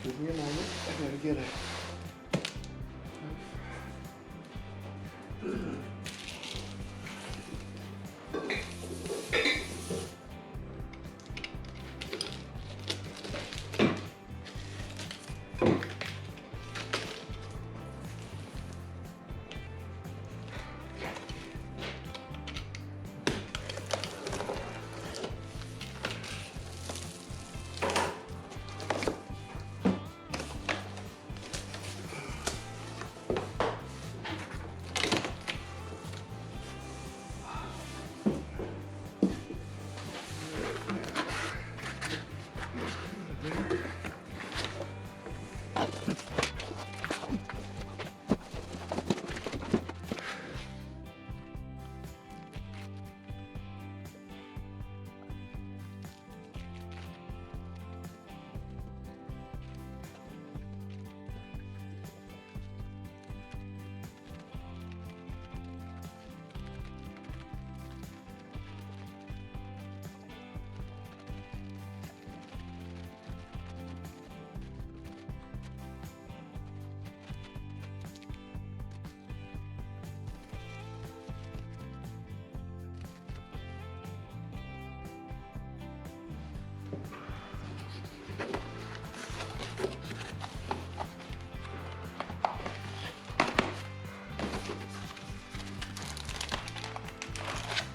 Give me a moment. I gotta get a...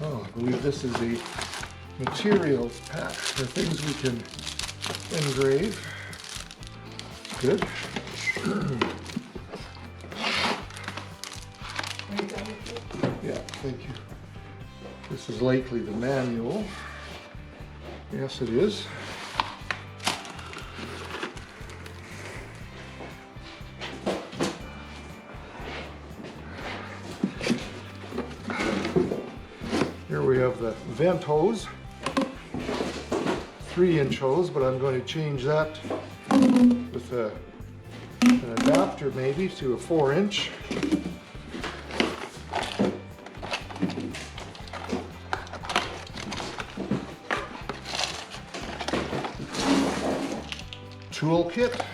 Oh, I believe this is a material pack for things we can engrave. Good. Yeah, thank you. This is likely the manual. Yes, it is. Here we have the vent hose, 3-inch hose, but I'm going to change that with an adapter maybe to a 4-inch. Toolkit.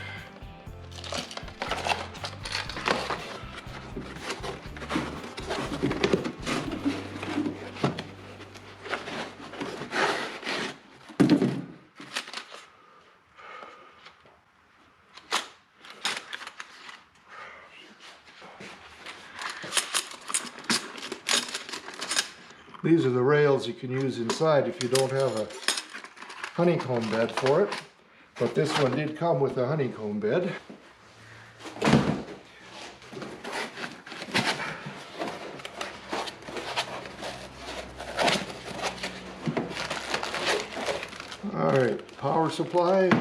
These are the rails you can use inside if you don't have a honeycomb bed for it. But this one did come with a honeycomb bed. All right, power supply.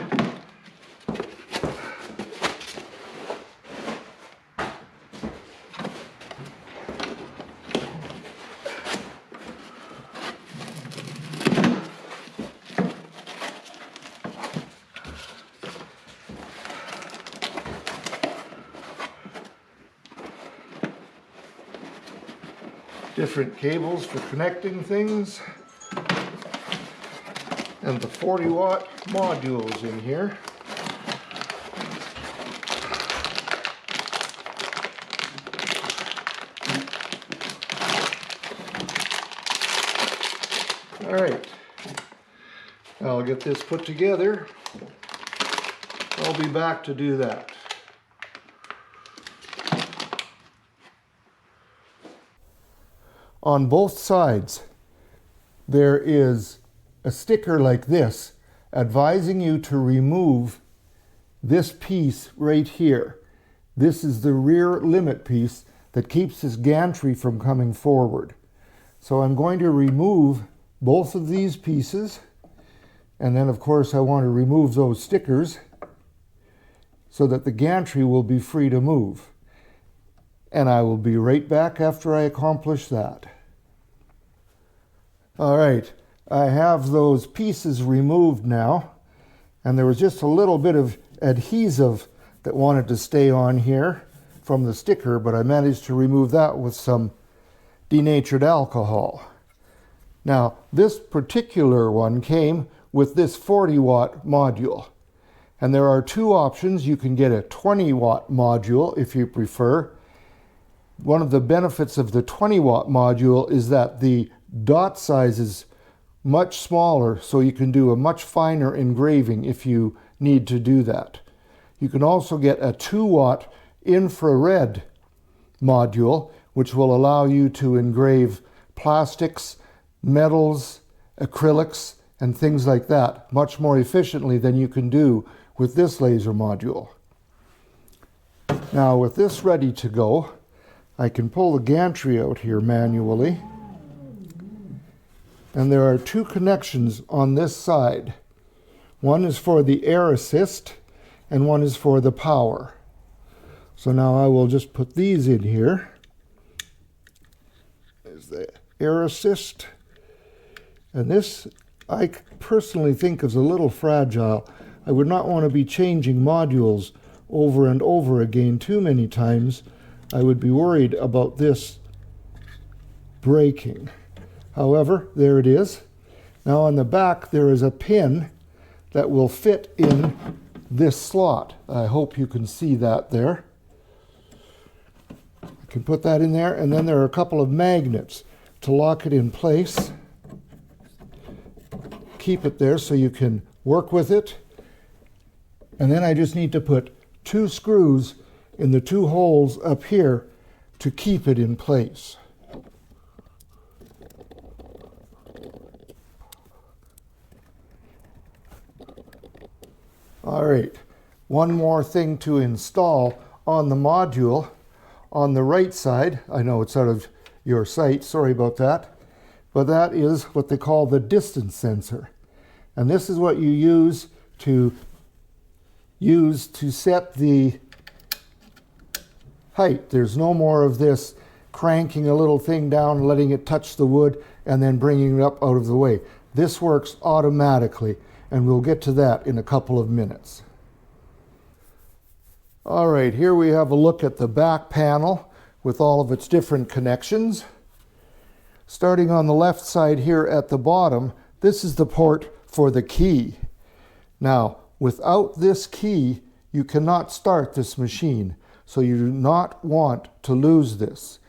Different cables for connecting things, and the 40-watt modules in here. All right, I'll get this put together. I'll be back to do that. On both sides, there is a sticker like this advising you to remove this piece right here. This is the rear limit piece that keeps this gantry from coming forward. So I'm going to remove both of these pieces, and then of course I want to remove those stickers so that the gantry will be free to move. And I will be right back after I accomplish that. All right, I have those pieces removed now, and there was just a little bit of adhesive that wanted to stay on here from the sticker, but I managed to remove that with some denatured alcohol. Now, this particular one came with this 40-watt module, And there are two options. You can get a 20-watt module if you prefer. One of the benefits of the 20-watt module is that the dot size is much smaller, so you can do a much finer engraving if you need to do that. You can also get a 2-watt infrared module, which will allow you to engrave plastics, metals, acrylics, and things like that much more efficiently than you can do with this laser module. Now, with this ready to go, I can pull the gantry out here manually. And there are two connections on this side. One is for the air assist, and one is for the power. So now I will just put these in here. There's the air assist. And this, I personally think, is a little fragile. I would not want to be changing modules over and over again too many times. I would be worried about this breaking. However, there it is. Now on the back there is a pin that will fit in this slot. I hope you can see that there. I can put that in there, and then there are a couple of magnets to lock it in place. Keep it there so you can work with it. And then I just need to put 2 screws in the 2 holes up here to keep it in place. All right, one more thing to install on the module. On the right side, I know it's out of your sight, sorry about that, but that is what they call the distance sensor. And this is what you use to set the height. There's no more of this cranking a little thing down, letting it touch the wood, and then bringing it up out of the way. This works automatically, and we'll get to that in a couple of minutes. All right, here we have a look at the back panel with all of its different connections. Starting on the left side here at the bottom, this is the port for the key. Now, without this key, you cannot start this machine, so you do not want to lose this.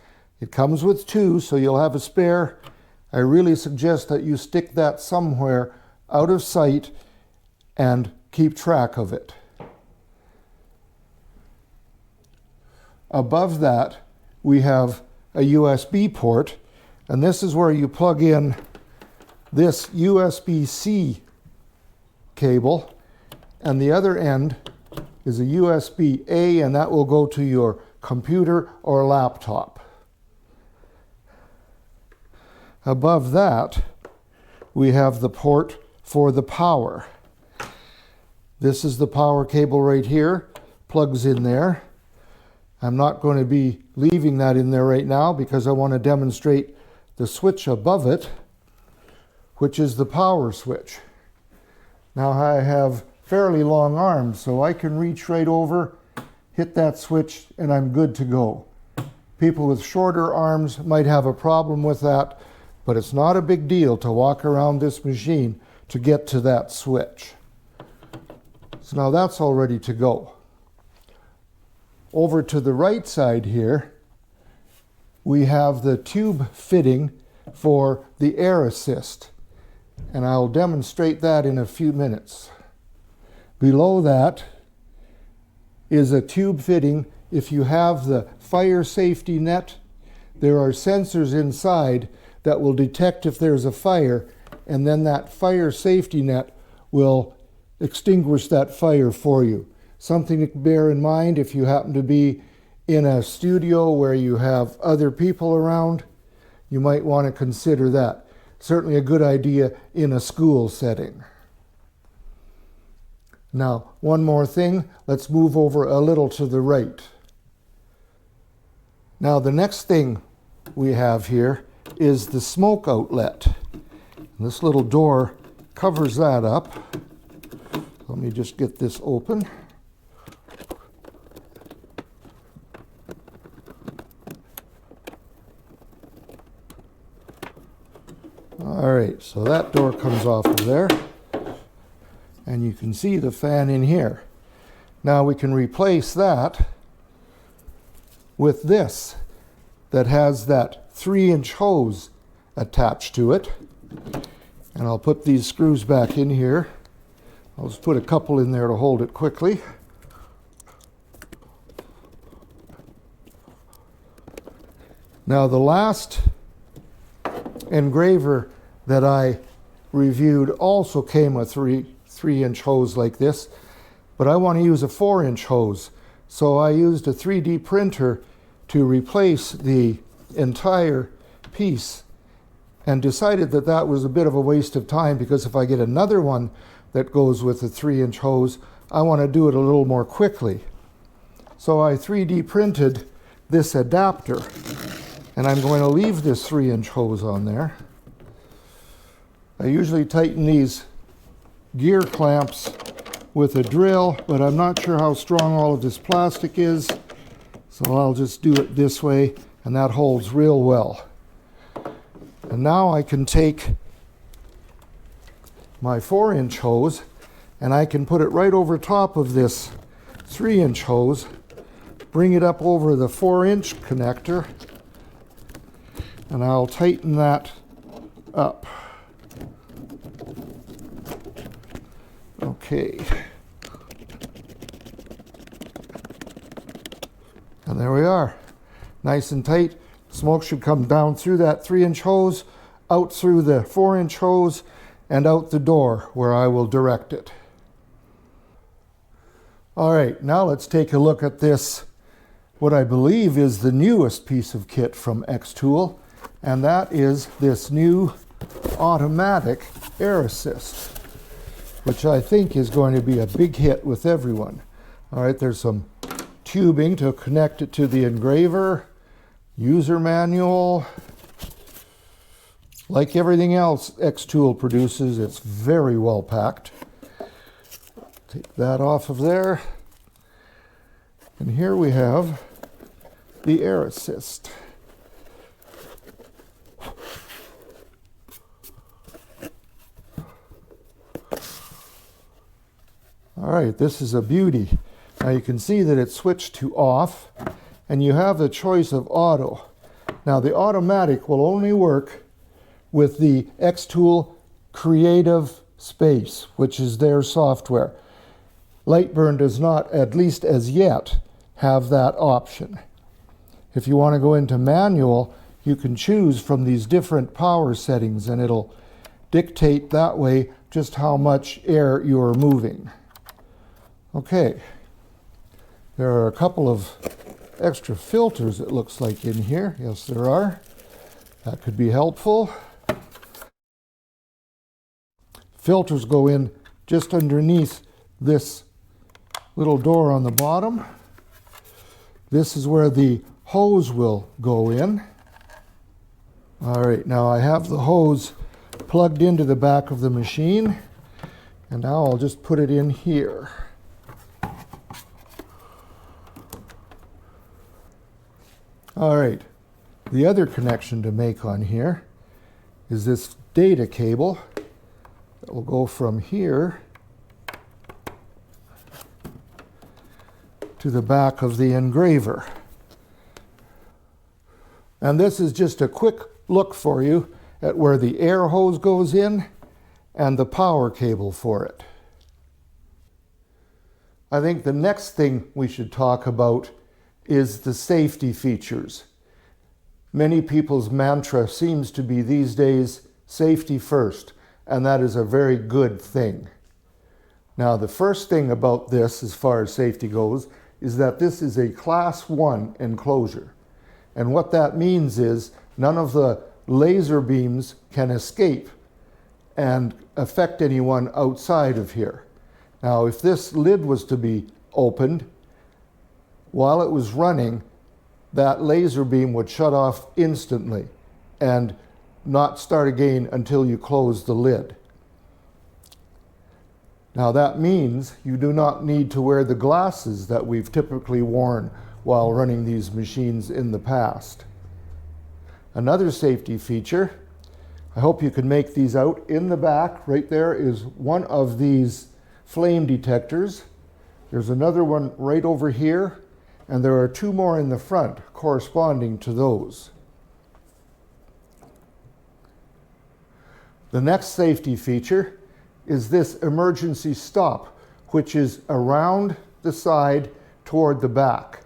It comes with 2, so you'll have a spare. I really suggest that you stick that somewhere out of sight and keep track of it. Above that, we have a USB port, and this is where you plug in this USB-C cable, and the other end is a USB-A, and that will go to your computer or laptop. Above that, we have the port for the power. This is the power cable right here, plugs in there. I'm not going to be leaving that in there right now because I want to demonstrate the switch above it, which is the power switch. Now I have fairly long arms, so I can reach right over, hit that switch, and I'm good to go. People with shorter arms might have a problem with that, but it's not a big deal to walk around this machine to get to that switch. So now that's all ready to go. Over to the right side here, we have the tube fitting for the air assist, and I'll demonstrate that in a few minutes. Below that is a tube fitting. If you have the fire safety net, there are sensors inside that will detect if there's a fire, and then that fire safety net will extinguish that fire for you. Something to bear in mind if you happen to be in a studio where you have other people around, you might want to consider that. Certainly a good idea in a school setting. Now, one more thing, let's move over a little to the right. Now, the next thing we have here is the smoke outlet. And this little door covers that up. Let me just get this open. All right, so that door comes off of there. And you can see the fan in here. Now we can replace that with this that has that 3-inch hose attached to it. And I'll put these screws back in here. I'll just put a couple in there to hold it quickly. Now the last engraver that I reviewed also came with 3-inch hose like this, but I want to use a 4-inch hose. So I used a 3D printer to replace the entire piece and decided that that was a bit of a waste of time, because if I get another one that goes with a 3-inch hose, I want to do it a little more quickly. So I 3D printed this adapter, and I'm going to leave this 3-inch hose on there. I usually tighten these gear clamps with a drill, but I'm not sure how strong all of this plastic is, so I'll just do it this way, and that holds real well. And now I can take my 4-inch hose and I can put it right over top of this 3-inch hose, bring it up over the 4-inch connector, and I'll tighten that up. Okay. And there we are. Nice and tight. Smoke should come down through that 3-inch hose, out through the 4-inch hose, and out the door where I will direct it. All right, now let's take a look at this, what I believe is the newest piece of kit from xTool, and that is this new automatic air assist, which I think is going to be a big hit with everyone. All right, there's some tubing to connect it to the engraver, user manual. Like everything else xTool produces, it's very well packed. Take that off of there. And here we have the air assist. All right, this is a beauty. Now you can see that it's switched to off, and you have the choice of auto. Now the automatic will only work with the xTool Creative Space, which is their software. Lightburn does not, at least as yet, have that option. If you want to go into manual, you can choose from these different power settings, and it'll dictate that way just how much air you're moving. Okay, there are a couple of extra filters, it looks like, in here. Yes, there are. That could be helpful. Filters go in just underneath this little door on the bottom. This is where the hose will go in. All right, now I have the hose plugged into the back of the machine, and now I'll just put it in here. All right, the other connection to make on here is this data cable that will go from here to the back of the engraver. And this is just a quick look for you at where the air hose goes in and the power cable for it. I think the next thing we should talk about is the safety features. Many people's mantra seems to be these days, safety first, and that is a very good thing. Now, the first thing about this, as far as safety goes, is that this is a Class 1 enclosure. And what that means is none of the laser beams can escape and affect anyone outside of here. Now, if this lid was to be opened, while it was running, that laser beam would shut off instantly and not start again until you close the lid. Now that means you do not need to wear the glasses that we've typically worn while running these machines in the past. Another safety feature, I hope you can make these out, in the back right there is one of these flame detectors. There's another one right over here, and there are two more in the front corresponding to those. The next safety feature is this emergency stop, which is around the side toward the back.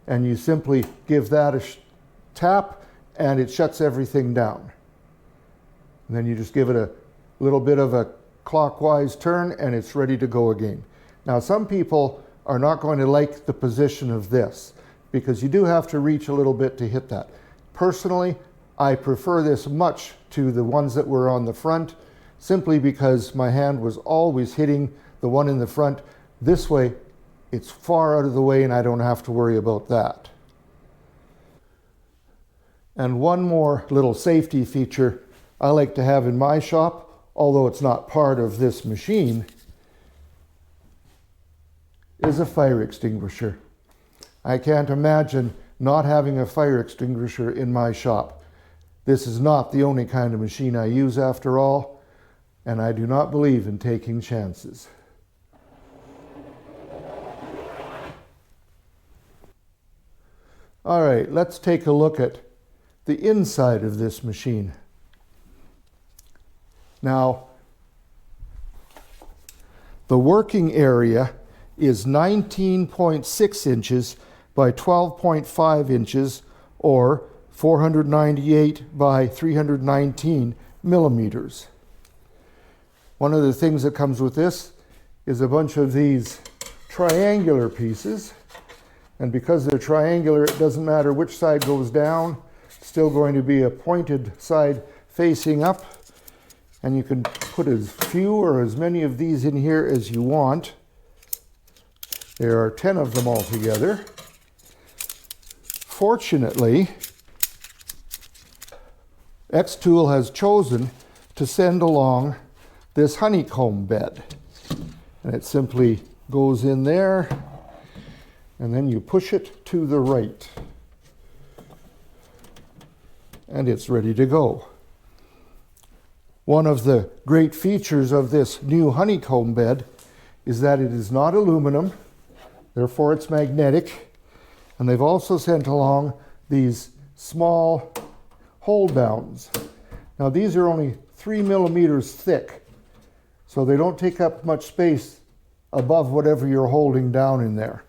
And you simply give that a tap and it shuts everything down. And then you just give it a little bit of a clockwise turn and it's ready to go again. Now, some people are not going to like the position of this because you do have to reach a little bit to hit that. Personally, I prefer this much to the ones that were on the front, simply because my hand was always hitting the one in the front. This way, it's far out of the way and I don't have to worry about that. And one more little safety feature I like to have in my shop, although it's not part of this machine, is a fire extinguisher. I can't imagine not having a fire extinguisher in my shop. This is not the only kind of machine I use after all, and I do not believe in taking chances. All right, let's take a look at the inside of this machine. Now, the working area is 19.6 inches by 12.5 inches, or 498 by 319 millimeters. One of the things that comes with this is a bunch of these triangular pieces. And because they're triangular, it doesn't matter which side goes down. It's still going to be a pointed side facing up. And you can put as few or as many of these in here as you want. There are 10 of them altogether. Fortunately, xTool has chosen to send along this honeycomb bed. And it simply goes in there, and then you push it to the right. And it's ready to go. One of the great features of this new honeycomb bed is that it is not aluminum, therefore it's magnetic. And they've also sent along these small hold downs. Now these are only 3 millimeters thick, so they don't take up much space above whatever you're holding down in there.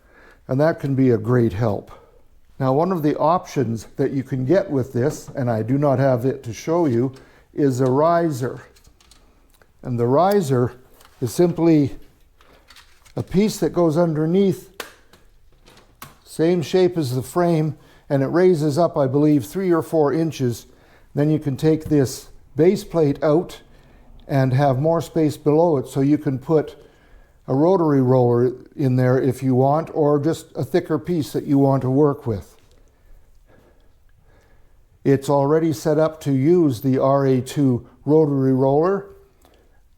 And that can be a great help. Now, one of the options that you can get with this, and I do not have it to show you, is a riser. And the riser is simply a piece that goes underneath, same shape as the frame, and it raises up, I believe, 3 or 4 inches. Then you can take this base plate out and have more space below it, so you can put a rotary roller in there if you want, or just a thicker piece that you want to work with. It's already set up to use the RA2 rotary roller,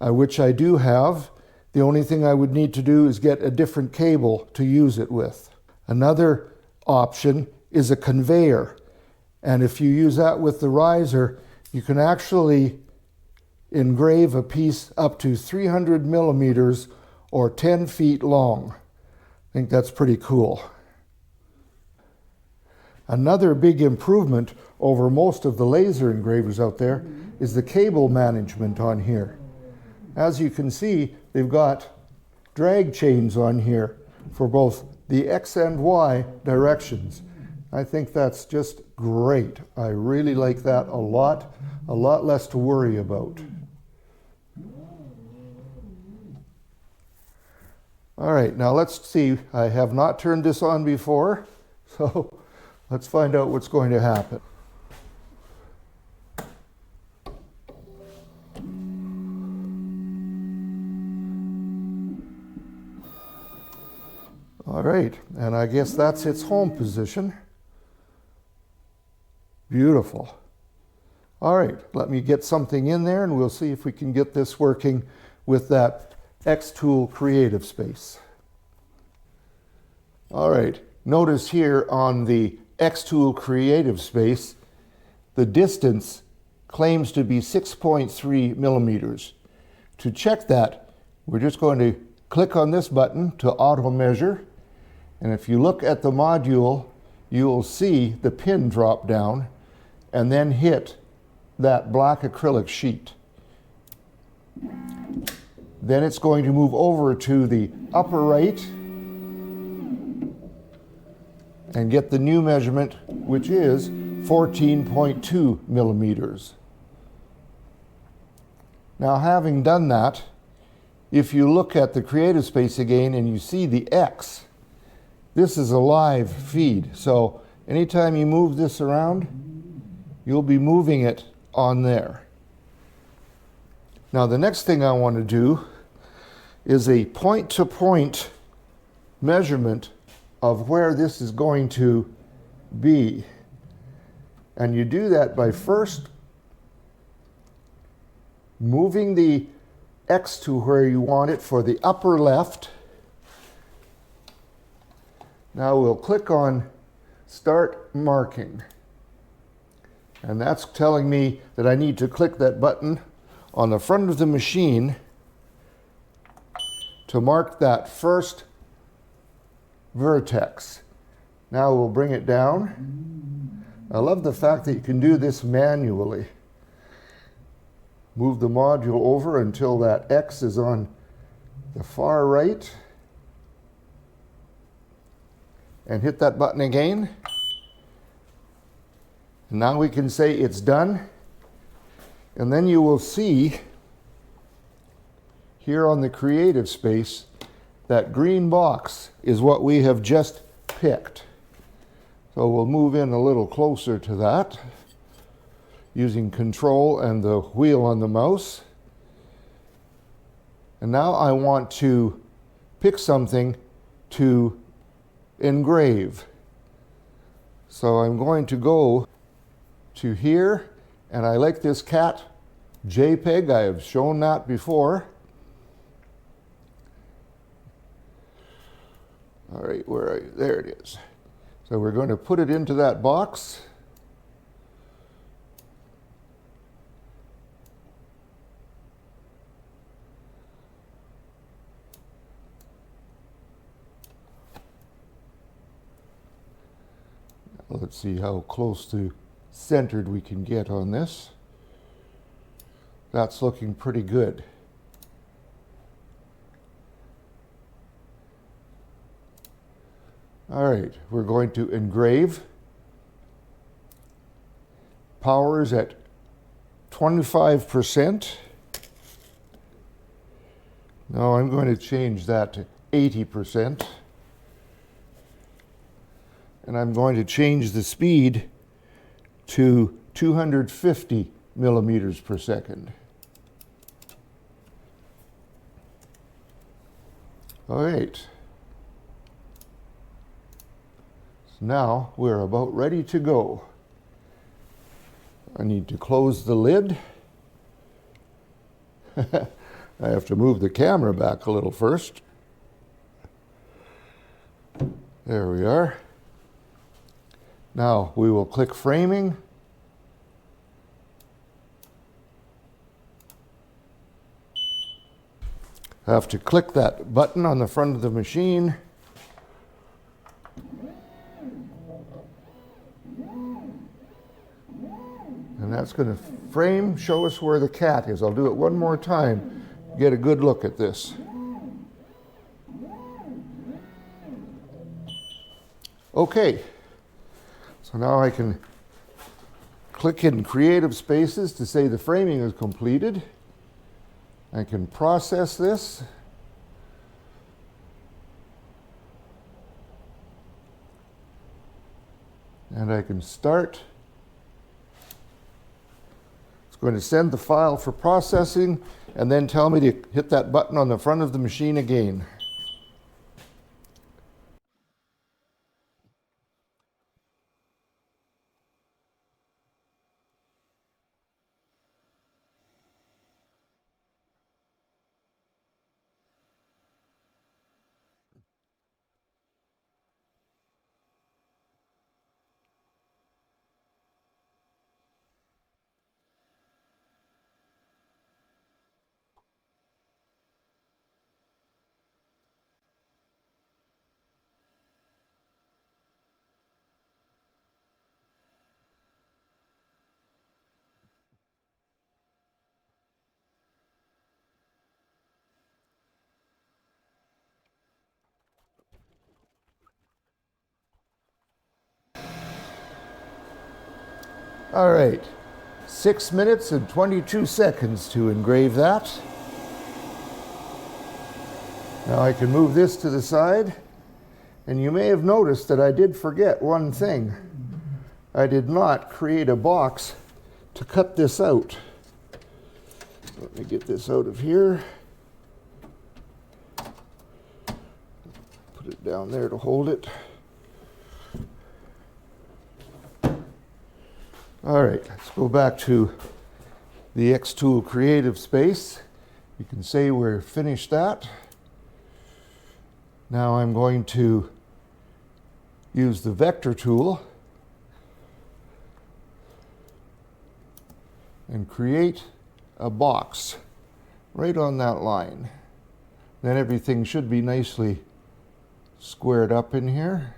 which I do have. The only thing I would need to do is get a different cable to use it with. Another option is a conveyor. And if you use that with the riser, you can actually engrave a piece up to 300 millimeters or 10 feet long. I think that's pretty cool. Another big improvement over most of the laser engravers out there is the cable management on here. As you can see, they've got drag chains on here for both the X and Y directions. I think that's just great. I really like that a lot less to worry about. All right, now let's see. I have not turned this on before, so let's find out what's going to happen. All right, and I guess that's its home position. Beautiful. All right, let me get something in there and we'll see if we can get this working with that xTool creative space. All right, notice here on the xTool creative space, the distance claims to be 6.3 millimeters. To check that, we're just going to click on this button to auto measure, and if you look at the module, you will see the pin drop down and then hit that black acrylic sheet. Then it's going to move over to the upper right and get the new measurement, which is 14.2 millimeters. Now, having done that, if you look at the creative space again and you see the X, this is a live feed. So anytime you move this around, you'll be moving it on there. Now, the next thing I want to do is a point-to-point measurement of where this is going to be. And you do that by first moving the X to where you want it for the upper left. Now we'll click on Start Marking. And that's telling me that I need to click that button on the front of the machine to mark that first vertex. Now we'll bring it down. I love the fact that you can do this manually. Move the module over until that X is on the far right. And hit that button again. And now we can say it's done. And then you will see here on the creative space, that green box is what we have just picked. So we'll move in a little closer to that using Control and the wheel on the mouse. And now I want to pick something to engrave. So I'm going to go to here, and I like this cat JPEG. I have shown that before. All right, where are you? There it is. So we're going to put it into that box. Let's see how close to centered we can get on this. That's looking pretty good. All right, we're going to engrave. Power is at 25%. Now I'm going to change that to 80%. And I'm going to change the speed to 250 millimeters per second. All right. So now we're about ready to go. I need to close the lid. I have to move the camera back a little first. There we are. Now we will click framing. I have to click that button on the front of the machine. And that's going to frame, show us where the cat is. I'll do it one more time, get a good look at this. Okay. So now I can click in creative spaces to say the framing is completed. I can process this. And I can start. It's going to send the file for processing and then tell me to hit that button on the front of the machine again. All right, 6 minutes and 22 seconds to engrave that. Now I can move this to the side, and you may have noticed that I did forget one thing. I did not create a box to cut this out. Let me get this out of here. Put it down there to hold it. All right, let's go back to the xTool creative space. You can say we're finished that. Now I'm going to use the vector tool and create a box right on that line. Then everything should be nicely squared up in here.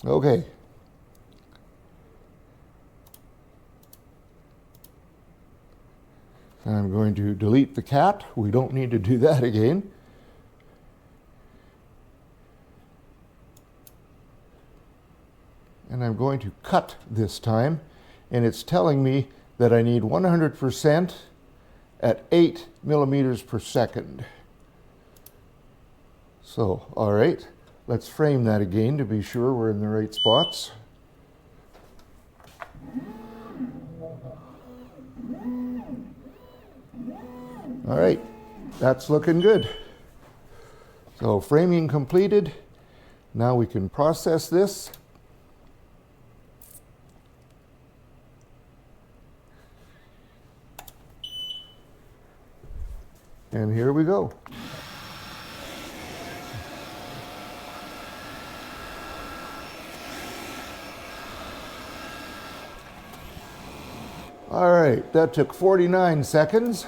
Okay. I'm going to delete the cat. We don't need to do that again. And I'm going to cut this time, and it's telling me that I need 100% at 8 millimeters per second. So, all right, let's frame that again to be sure we're in the right spots. All right, that's looking good. So framing completed. Now we can process this. And here we go. All right, that took 49 seconds.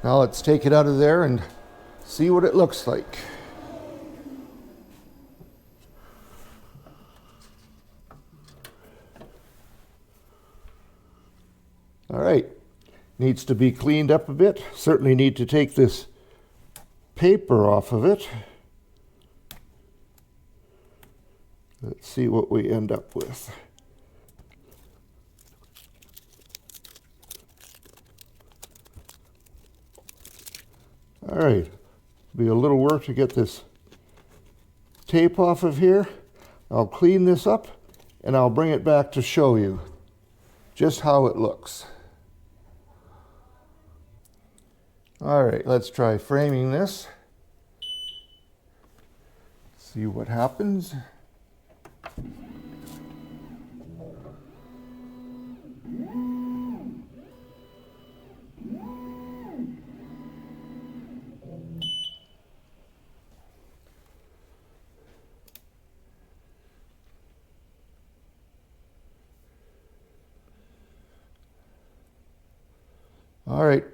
Now let's take it out of there and see what it looks like. All right, needs to be cleaned up a bit. Certainly need to take this paper off of it. Let's see what we end up with. All right, be a little work to get this tape off of here. I'll clean this up and I'll bring it back to show you just how it looks. All right, let's try framing this. See what happens. All right,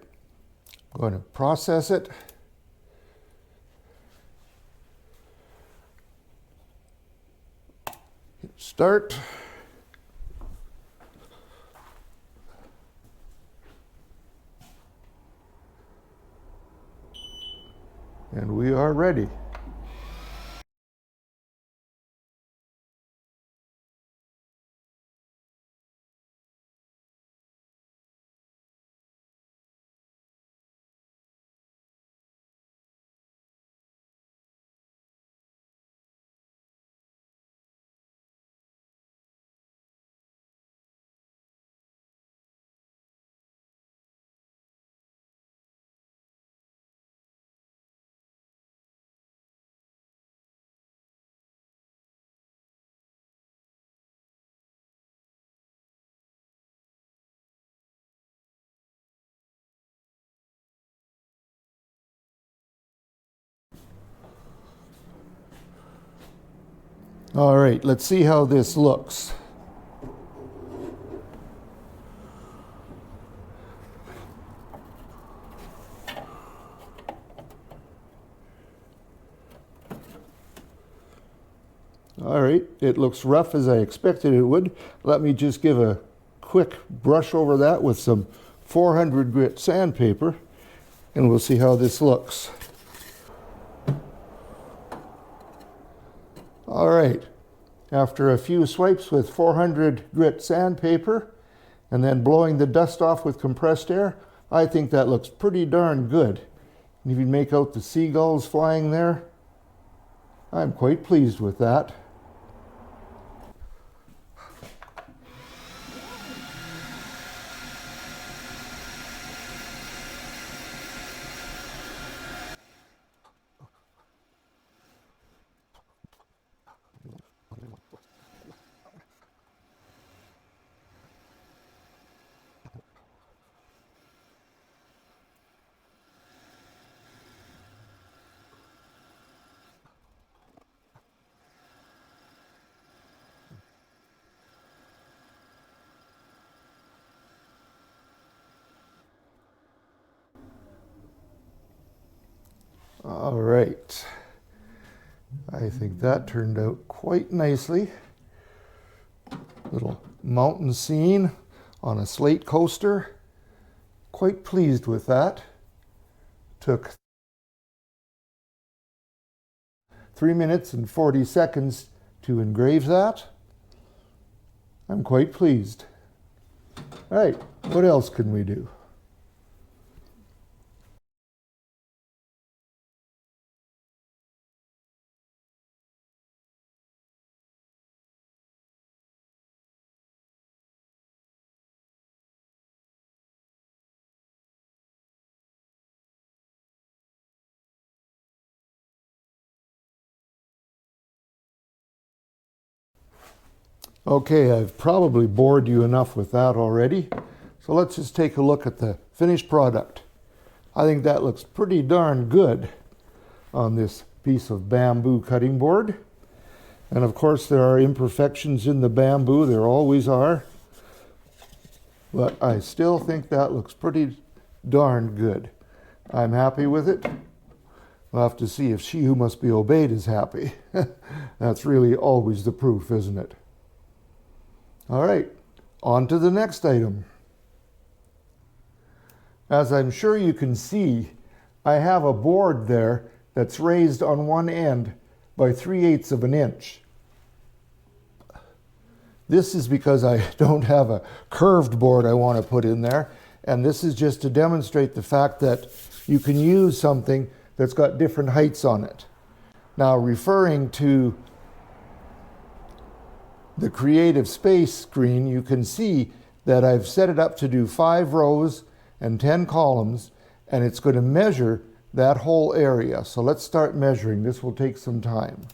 I'm going to process it. Hit start. And we are ready. All right, let's see how this looks. All right, it looks rough as I expected it would. Let me just give a quick brush over that with some 400 grit sandpaper, and we'll see how this looks. All right, after a few swipes with 400 grit sandpaper and then blowing the dust off with compressed air, I think that looks pretty darn good. And if you make out the seagulls flying there, I'm quite pleased with that. All right, I think that turned out quite nicely. Little mountain scene on a slate coaster. Quite pleased with that. Took 3 minutes and 40 seconds to engrave that. I'm quite pleased. All right, what else can we do? Okay, I've probably bored you enough with that already. So let's just take a look at the finished product. I think that looks pretty darn good on this piece of bamboo cutting board. And of course there are imperfections in the bamboo, there always are. But I still think that looks pretty darn good. I'm happy with it. We'll have to see if she who must be obeyed is happy. That's really always the proof, isn't it? All right, on to the next item. As I'm sure you can see, I have a board there that's raised on one end by 3/8 of an inch. This is because I don't have a curved board I want to put in there, and this is just to demonstrate the fact that you can use something that's got different heights on it. Now, referring to the Creative Space screen, you can see that I've set it up to do 5 rows and 10 columns, and it's going to measure that whole area. So let's start measuring. This will take some time.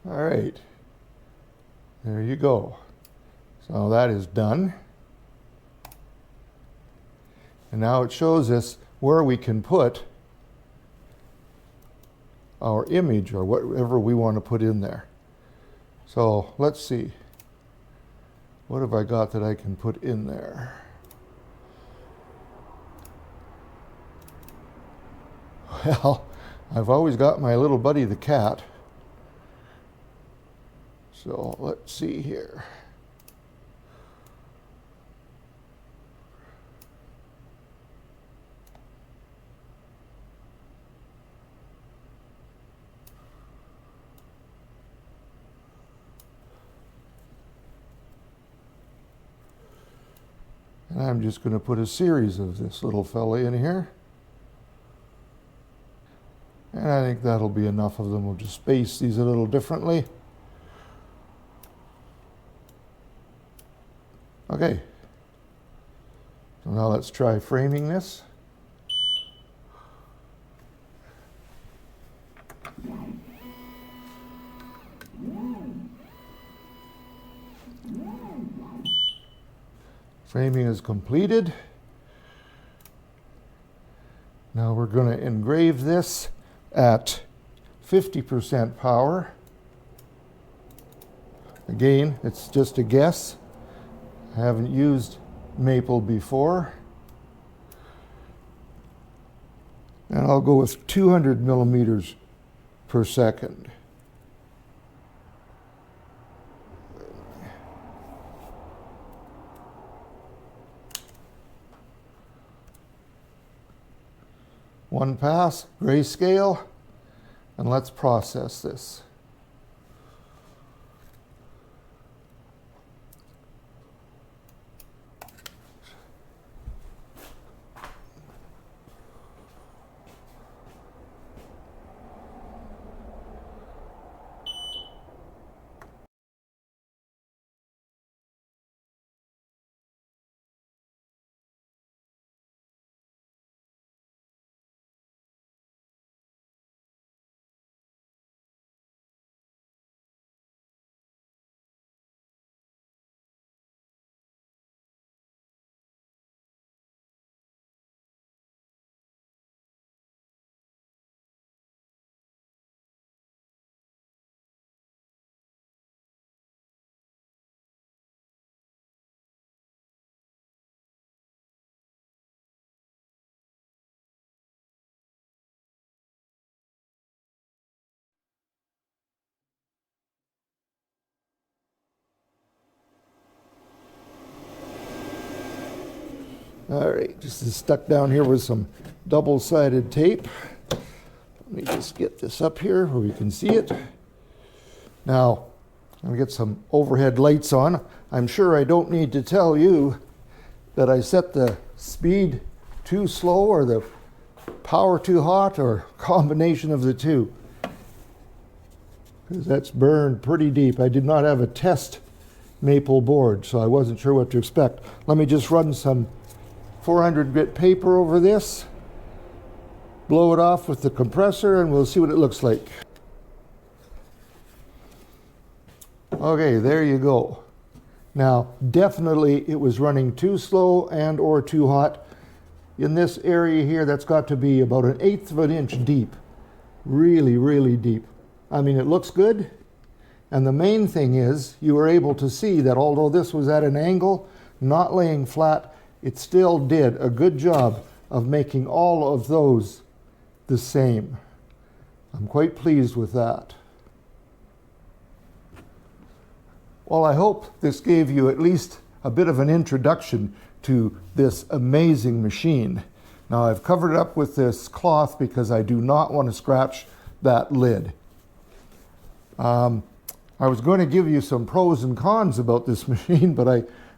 All right, there you go. So that is done. And now it shows us where we can put our image or whatever we want to put in there. So let's see. What have I got that I can put in there? Well, I've always got my little buddy the cat. So let's see here. And I'm just going to put a series of this little fella in here. And I think that'll be enough of them. We'll just space these a little differently. Okay, so now let's try framing this. Framing is completed. Now we're going to engrave this at 50% power. Again, it's just a guess. I haven't used maple before. And I'll go with 200 millimeters per second. One pass, grayscale, and let's process this. All right, just stuck down here with some double-sided tape. Let me just get this up here where we can see it. Now, I'm gonna get some overhead lights on. I'm sure I don't need to tell you that I set the speed too slow or the power too hot or combination of the two, because that's burned pretty deep. I did not have a test maple board, so I wasn't sure what to expect. Let me just run some 400 grit paper over this, blow it off with the compressor, and we'll see what it looks like. Okay, there you go. Now, definitely it was running too slow and or too hot. In this area here, that's got to be about 1/8 of an inch deep. Really, really deep. I mean, it looks good. And the main thing is, you were able to see that although this was at an angle, not laying flat, it still did a good job of making all of those the same. I'm quite pleased with that. Well, I hope this gave you at least a bit of an introduction to this amazing machine. Now, I've covered it up with this cloth because I do not want to scratch that lid. I was going to give you some pros and cons about this machine, but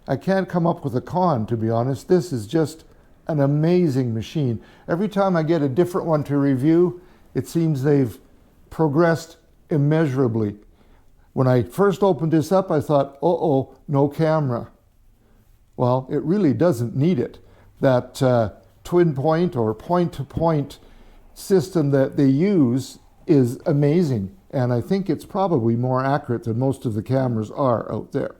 I can't come up with a con, to be honest. This is just an amazing machine. Every time I get a different one to review, it seems they've progressed immeasurably. When I first opened this up, I thought, uh-oh, no camera. Well, it really doesn't need it. That twin point or point-to-point system that they use is amazing. And I think it's probably more accurate than most of the cameras are out there.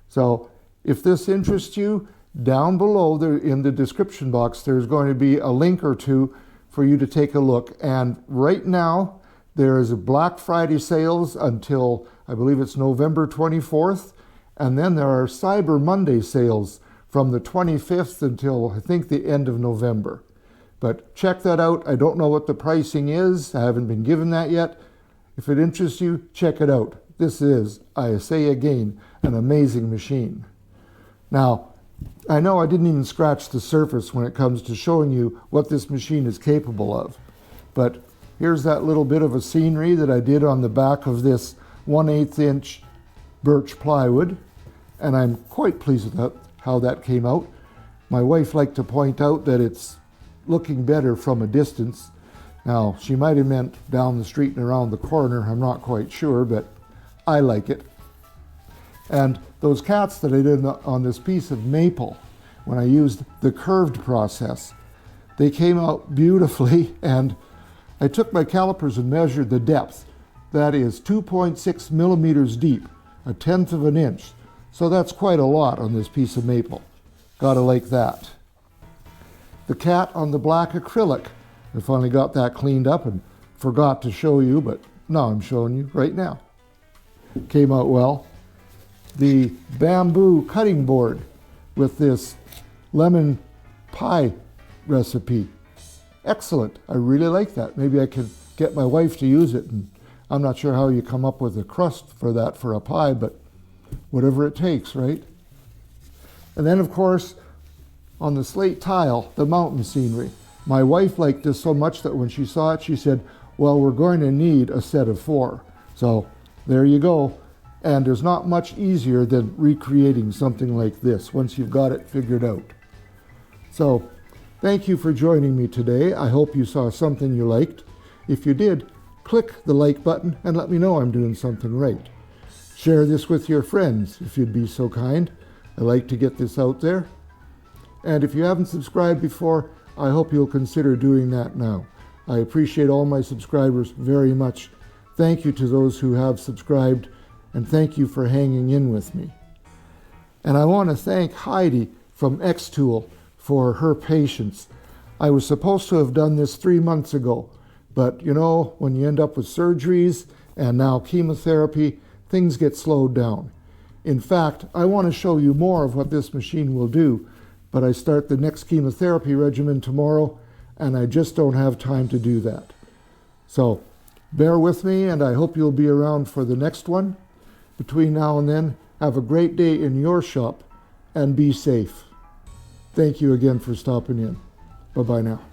So if this interests you, down below there in the description box, there's going to be a link or two for you to take a look. And right now, there is a Black Friday sales until, I believe it's November 24th. And then there are Cyber Monday sales from the 25th until, I think, the end of November. But check that out. I don't know what the pricing is. I haven't been given that yet. If it interests you, check it out. This is, I say again, an amazing machine. Now, I know I didn't even scratch the surface when it comes to showing you what this machine is capable of, but here's that little bit of a scenery that I did on the back of this 1/8 inch birch plywood, and I'm quite pleased with how that came out. My wife liked to point out that it's looking better from a distance. Now, she might have meant down the street and around the corner, I'm not quite sure, but I like it. And those cats that I did on this piece of maple, when I used the curved process, they came out beautifully, and I took my calipers and measured the depth. That is 2.6 millimeters deep, 1/10 of an inch. So that's quite a lot on this piece of maple. Gotta like that. The cat on the black acrylic, I finally got that cleaned up and forgot to show you, but now I'm showing you right now. Came out well. The bamboo cutting board with this lemon pie recipe. Excellent. I really like that. Maybe I could get my wife to use it. And I'm not sure how you come up with a crust for that for a pie, but whatever it takes, right? And then, of course, on the slate tile, the mountain scenery. My wife liked this so much that when she saw it, she said, well, we're going to need a set of 4. So there you go. And there's not much easier than recreating something like this once you've got it figured out. So thank you for joining me today. I hope you saw something you liked. If you did, click the like button and let me know I'm doing something right. Share this with your friends if you'd be so kind. I like to get this out there. And if you haven't subscribed before, I hope you'll consider doing that now. I appreciate all my subscribers very much. Thank you to those who have subscribed, and thank you for hanging in with me. And I want to thank Heidi from xTool for her patience. I was supposed to have done this 3 months ago, but you know, when you end up with surgeries and now chemotherapy, things get slowed down. In fact, I want to show you more of what this machine will do, but I start the next chemotherapy regimen tomorrow, and I just don't have time to do that. So bear with me, and I hope you'll be around for the next one. Between now and then, have a great day in your shop, and be safe. Thank you again for stopping in. Bye-bye now.